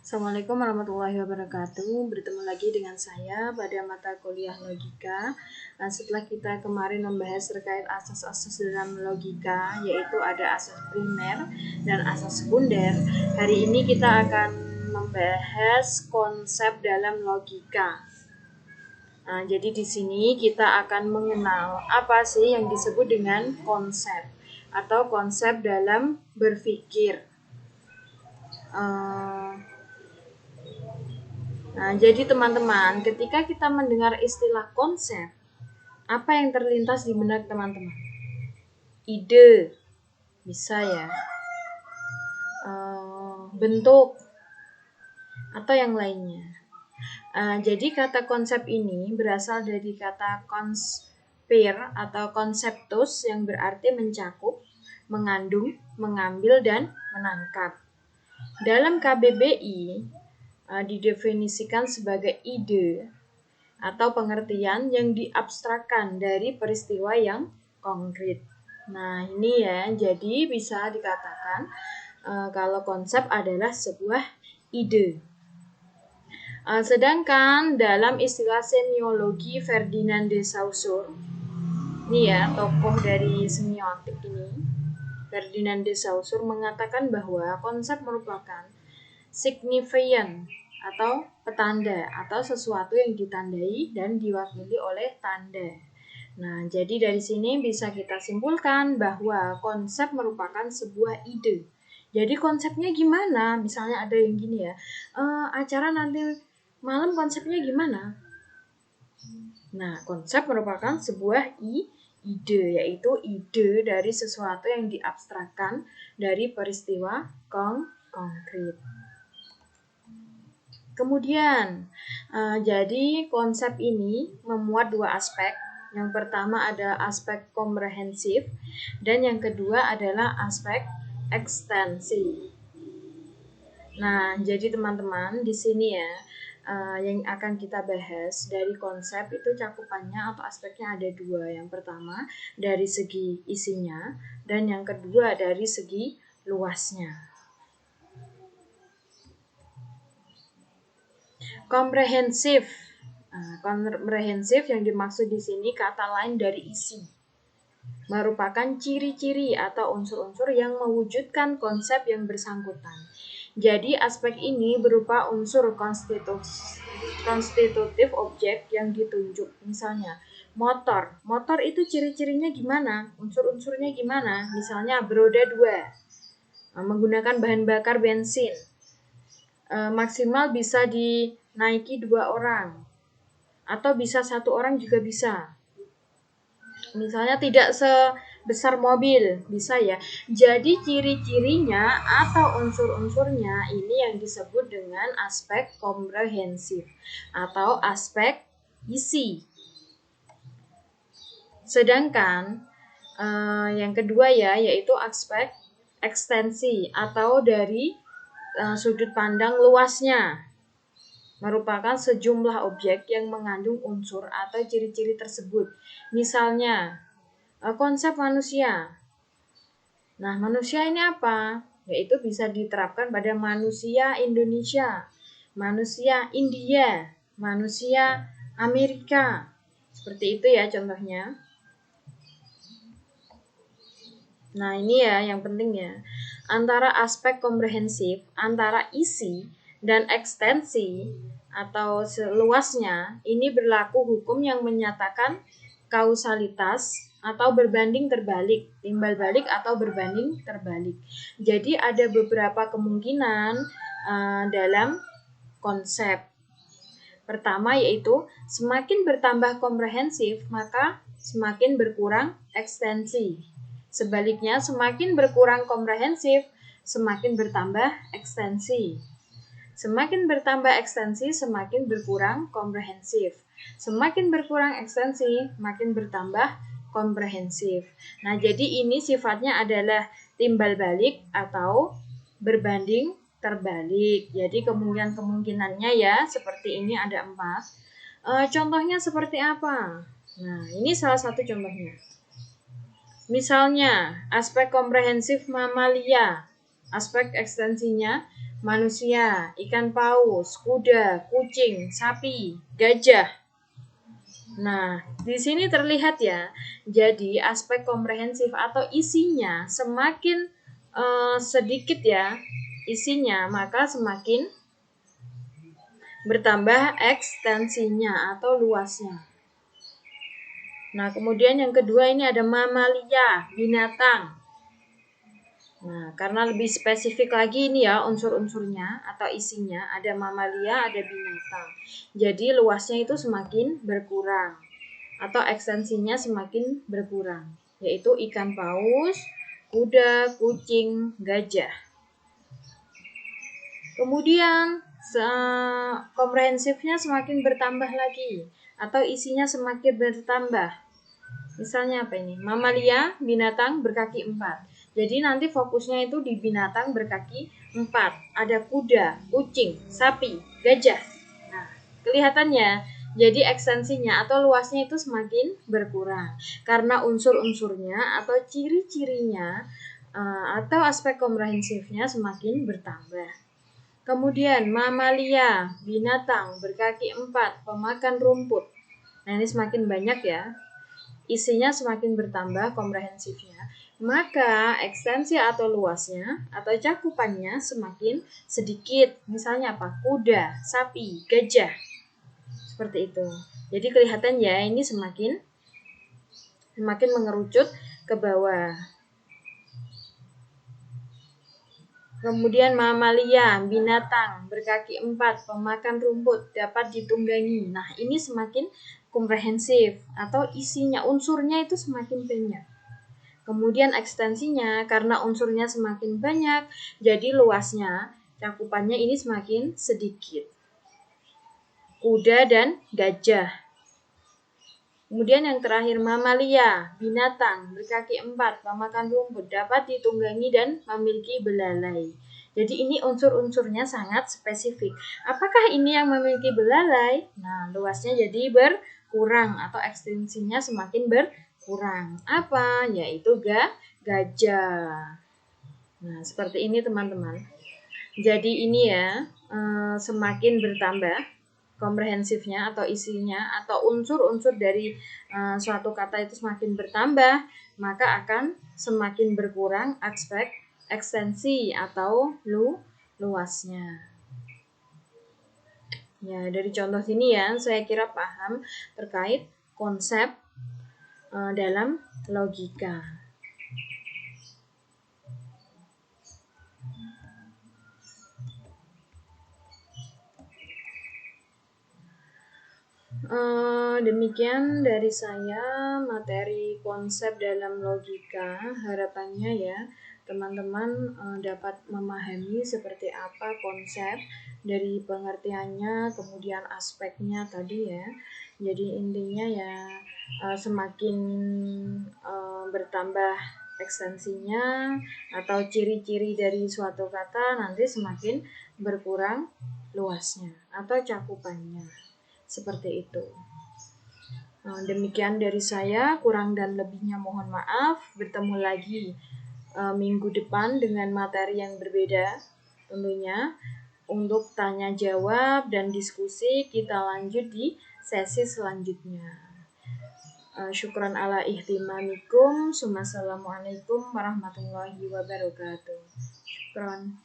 Assalamualaikum warahmatullahi wabarakatuh. Bertemu lagi dengan saya pada mata kuliah logika. Setelah kita kemarin membahas terkait asas-asas dalam logika, yaitu ada asas primer dan asas sekunder, hari ini kita akan membahas konsep dalam logika. Jadi di sini kita akan mengenal apa sih yang disebut dengan konsep atau konsep dalam berpikir. Jadi teman-teman, ketika kita mendengar istilah konsep, apa yang terlintas di benak teman-teman? Ide, bisa ya, bentuk, atau yang lainnya. Jadi kata konsep ini berasal dari kata conspire atau conceptus yang berarti mencakup, mengandung, mengambil, dan menangkap. Dalam KBBI, didefinisikan sebagai ide atau pengertian yang diabstrakkan dari peristiwa yang konkret. Nah, ini ya, jadi bisa dikatakan kalau konsep adalah sebuah ide. Sedangkan dalam istilah semiologi Ferdinand de Saussure, ini ya tokoh dari semiotik ini, Ferdinand de Saussure mengatakan bahwa konsep merupakan signifian atau petanda atau sesuatu yang ditandai dan diwakili oleh tanda. Nah, jadi dari sini bisa kita simpulkan bahwa konsep merupakan sebuah ide. Jadi konsepnya gimana? Misalnya ada yang gini ya, acara nanti malam konsepnya gimana? Nah, konsep merupakan sebuah ide, yaitu ide dari sesuatu yang diabstrakkan dari peristiwa konkret. Kemudian, jadi konsep ini memuat dua aspek. Yang pertama ada aspek komprehensif dan yang kedua adalah aspek ekstensi. Nah, jadi teman-teman di sini ya yang akan kita bahas dari konsep itu cakupannya atau aspeknya ada dua. Yang pertama dari segi isinya dan yang kedua dari segi luasnya. Komprehensif. Komprehensif yang dimaksud di sini kata lain dari isi. Merupakan ciri-ciri atau unsur-unsur yang mewujudkan konsep yang bersangkutan. Jadi aspek ini berupa unsur konstitutif objek yang ditunjuk. Misalnya motor. Motor itu ciri-cirinya gimana? Unsur-unsurnya gimana? Misalnya beroda 2. Menggunakan bahan bakar bensin. Maksimal bisa dinaiki 2 orang atau bisa 1 orang juga bisa. Misalnya tidak sebesar mobil, bisa ya. Jadi ciri-cirinya atau unsur-unsurnya ini yang disebut dengan aspek komprehensif atau aspek isi. Sedangkan yang kedua ya, yaitu aspek ekstensi atau dari sudut pandang luasnya, merupakan sejumlah objek yang mengandung unsur atau ciri-ciri tersebut. Misalnya, konsep manusia. Nah, manusia ini apa? Yaitu bisa diterapkan pada manusia Indonesia, manusia India, manusia Amerika. Seperti itu ya contohnya. Nah, ini ya yang penting ya. Antara aspek komprehensif, antara isi dan ekstensi atau seluasnya, ini berlaku hukum yang menyatakan kausalitas atau berbanding terbalik, timbal balik atau berbanding terbalik. Jadi ada beberapa kemungkinan dalam konsep. Pertama yaitu semakin bertambah komprehensif, maka semakin berkurang ekstensi. Sebaliknya, semakin berkurang komprehensif, semakin bertambah ekstensi. Semakin bertambah ekstensi, semakin berkurang komprehensif. Semakin berkurang ekstensi, makin bertambah komprehensif. Nah, jadi ini sifatnya adalah timbal balik atau berbanding terbalik. Jadi kemungkinannya ya seperti ini ada 4. Contohnya seperti apa? Nah, ini salah satu contohnya. Misalnya, aspek komprehensif mamalia, aspek ekstensinya manusia, ikan paus, kuda, kucing, sapi, gajah. Nah, di sini terlihat ya. Jadi aspek komprehensif atau isinya semakin sedikit ya isinya, maka semakin bertambah ekstensinya atau luasnya. Nah, kemudian yang kedua ini ada mamalia, binatang. Nah, karena lebih spesifik lagi ini ya unsur-unsurnya atau isinya, ada mamalia, ada binatang. Jadi luasnya itu semakin berkurang atau ekstensinya semakin berkurang, yaitu ikan paus, kuda, kucing, gajah. Kemudian komprehensifnya semakin bertambah lagi atau isinya semakin bertambah. Misalnya apa ini? Mamalia, binatang berkaki 4. Jadi nanti fokusnya itu di binatang berkaki 4. Ada kuda, kucing, sapi, gajah. Nah, kelihatannya jadi ekstensinya atau luasnya itu semakin berkurang karena unsur-unsurnya atau ciri-cirinya atau aspek komprehensifnya semakin bertambah. Kemudian mamalia, binatang berkaki 4, pemakan rumput. Nah, ini semakin banyak ya. Isinya semakin bertambah komprehensifnya, maka ekstensi atau luasnya atau cakupannya semakin sedikit. Misalnya apa? Kuda, sapi, gajah. Seperti itu. Jadi kelihatan ya ini semakin mengerucut ke bawah. Kemudian mamalia, binatang berkaki 4, pemakan rumput, dapat ditunggangi. Nah, ini semakin komprehensif atau isinya, unsurnya itu semakin banyak. Kemudian ekstensinya, karena unsurnya semakin banyak, jadi luasnya, cakupannya ini semakin sedikit. Kuda dan gajah. Kemudian yang terakhir mamalia, binatang berkaki 4, pemakan rumput, dapat ditunggangi dan memiliki belalai. Jadi ini unsur-unsurnya sangat spesifik. Apakah ini yang memiliki belalai? Nah, luasnya jadi berkurang atau ekstensinya semakin berkurang. Apa? Yaitu gajah. Nah, seperti ini teman-teman. Jadi ini ya, semakin bertambah komprehensifnya atau isinya atau unsur-unsur dari suatu kata itu semakin bertambah, maka akan semakin berkurang aspek ekstensi atau luasnya. Ya, dari contoh sini ya, saya kira paham terkait konsep dalam logika. Demikian dari saya materi konsep dalam logika. Harapannya ya teman-teman dapat memahami seperti apa konsep dari pengertiannya, kemudian aspeknya tadi ya. Jadi intinya ya semakin bertambah ekstensinya atau ciri-ciri dari suatu kata nanti semakin berkurang luasnya atau cakupannya. Seperti itu. Demikian dari saya, kurang dan lebihnya mohon maaf. Bertemu lagi minggu depan dengan materi yang berbeda tentunya. Untuk tanya jawab dan diskusi kita lanjut di sesi selanjutnya. Syukran ala ihtimamikum. Assalamualaikum warahmatullahi wabarakatuh. Syukran.